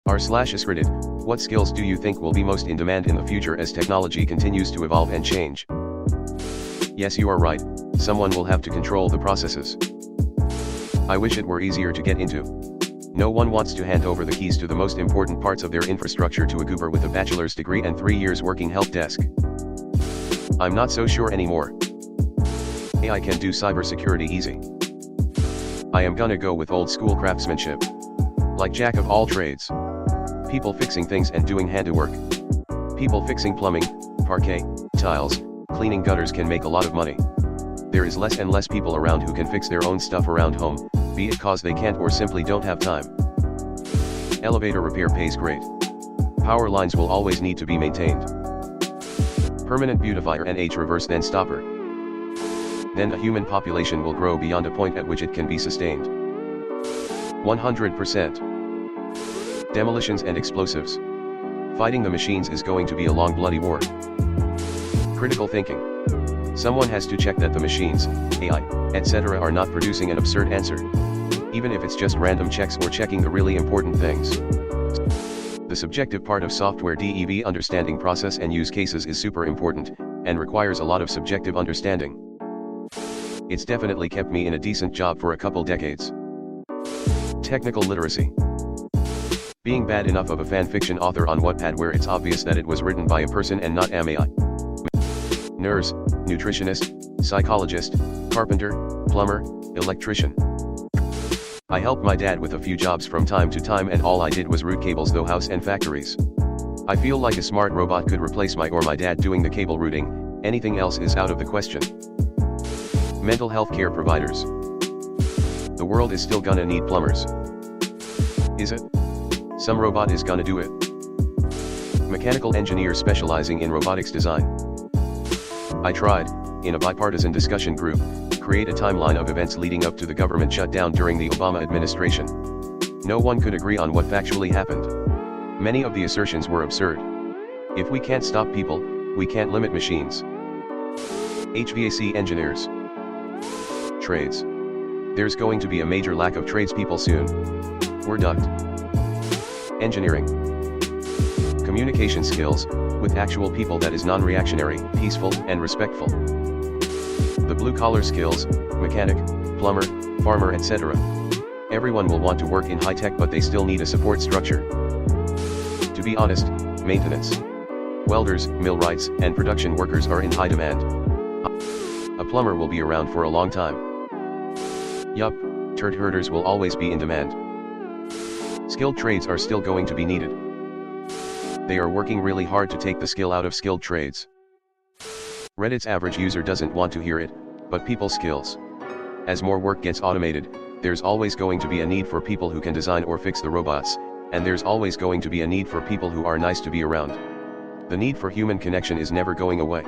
r/askreddit, what skills do you think will be most in demand in the future as technology continues to evolve and change? Yes, you are right, someone will have to control the processes. I wish it were easier to get into. No one wants to hand over the keys to the most important parts of their infrastructure to a goober with a bachelor's degree and 3 years working help desk. I'm not so sure anymore. AI can do cybersecurity easy. I am gonna go with old school craftsmanship. Like jack of all trades. People fixing things and doing handiwork. People fixing plumbing, parquet, tiles, cleaning gutters can make a lot of money. There is less and less people around who can fix their own stuff around home, be it cause they can't or simply don't have time. Elevator repair pays great. Power lines will always need to be maintained. Permanent beautifier and age reverse then stopper. Then a human population will grow beyond a point at which it can be sustained. 100%. Demolitions and explosives. Fighting the machines is going to be a long bloody war. Critical thinking. Someone has to check that the machines, AI, etc. are not producing an absurd answer. Even if it's just random checks or checking the really important things. The subjective part of software dev understanding process and use cases is super important, and requires a lot of subjective understanding. It's definitely kept me in a decent job for a couple decades. Technical literacy. Being bad enough of a fanfiction author on Wattpad where it's obvious that it was written by a person and not an AI. Nurse, nutritionist, psychologist, carpenter, plumber, electrician. I helped my dad with a few jobs from time to time and all I did was route cables though house and factories. I feel like a smart robot could replace my dad doing the cable routing, anything else is out of the question. Mental health care providers. The world is still gonna need plumbers. Is it? Some robot is gonna do it. Mechanical engineer specializing in robotics design. I tried, in a bipartisan discussion group, create a timeline of events leading up to the government shutdown during the Obama administration. No one could agree on what factually happened. Many of the assertions were absurd. If we can't stop people, we can't limit machines. HVAC engineers. Trades. There's going to be a major lack of tradespeople soon. We're ducked. Engineering. Communication skills, with actual people that is non-reactionary, peaceful, and respectful. The blue-collar skills, mechanic, plumber, farmer etc. Everyone will want to work in high-tech but they still need a support structure. To be honest, maintenance. Welders, millwrights, and production workers are in high demand. A plumber will be around for a long time. Yup, turd herders will always be in demand. Skilled trades are still going to be needed. They are working really hard to take the skill out of skilled trades. Reddit's average user doesn't want to hear it, but people's skills. As more work gets automated, there's always going to be a need for people who can design or fix the robots, and there's always going to be a need for people who are nice to be around. The need for human connection is never going away.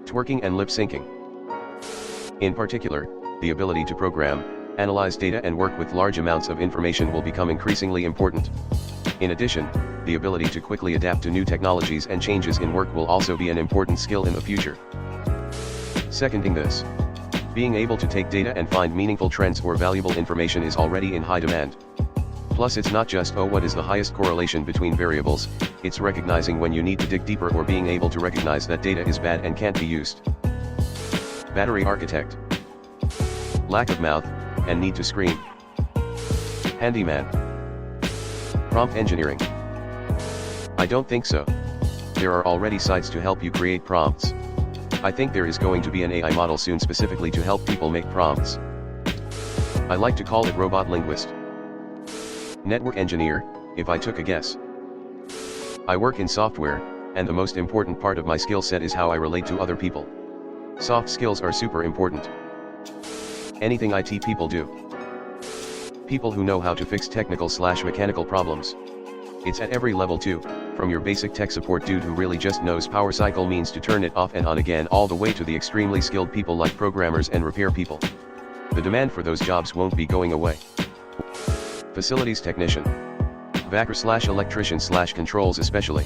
Twerking and lip syncing. In particular, the ability to program, analyze data and work with large amounts of information will become increasingly important. In addition, the ability to quickly adapt to new technologies and changes in work will also be an important skill in the future. Seconding this, being able to take data and find meaningful trends or valuable information is already in high demand. Plus it's not just what is the highest correlation between variables, it's recognizing when you need to dig deeper or being able to recognize that data is bad and can't be used. Battery architect. Lack of mouth, and need to scream. Handyman. Prompt engineering. I don't think so. There are already sites to help you create prompts. I think there is going to be an AI model soon specifically to help people make prompts. I like to call it robot linguist. Network engineer, if I took a guess. I work in software, and the most important part of my skill set is how I relate to other people. Soft skills are super important. Anything IT people do. People who know how to fix technical/mechanical problems. It's at every level too, from your basic tech support dude who really just knows power cycle means to turn it off and on again all the way to the extremely skilled people like programmers and repair people. The demand for those jobs won't be going away. Facilities technician. Vacker/electrician/controls especially.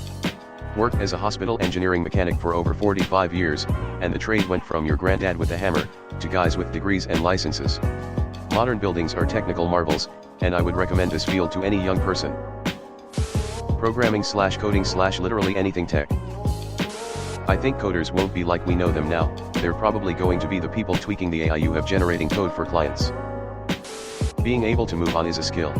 Worked as a hospital engineering mechanic for over 45 years, and the trade went from your granddad with a hammer, to guys with degrees and licenses. Modern buildings are technical marvels, and I would recommend this field to any young person. Programming / coding / literally anything tech. I think coders won't be like we know them now, they're probably going to be the people tweaking the AI you have generating code for clients. Being able to move on is a skill.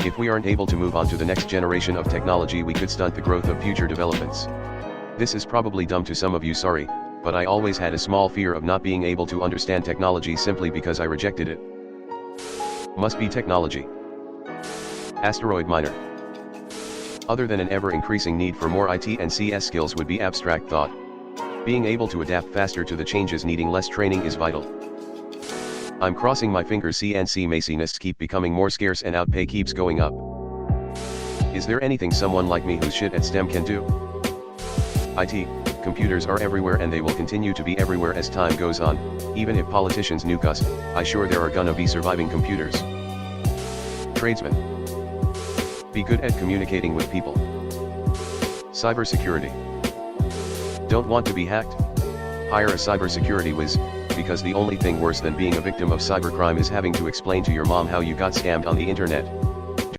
If we aren't able to move on to the next generation of technology, we could stunt the growth of future developments. This is probably dumb to some of you, sorry, but I always had a small fear of not being able to understand technology simply because I rejected it. Must be technology. Asteroid miner. Other than an ever-increasing need for more IT and CS skills would be abstract thought. Being able to adapt faster to the changes needing less training is vital. I'm crossing my fingers CNC machinists keep becoming more scarce and outpay keeps going up. Is there anything someone like me who's shit at STEM can do? IT, computers are everywhere and they will continue to be everywhere as time goes on, even if politicians nuke us, I sure there are gonna be surviving computers. Tradesman. Be good at communicating with people. Cybersecurity. Don't want to be hacked? Hire a cybersecurity whiz, because the only thing worse than being a victim of cybercrime is having to explain to your mom how you got scammed on the internet.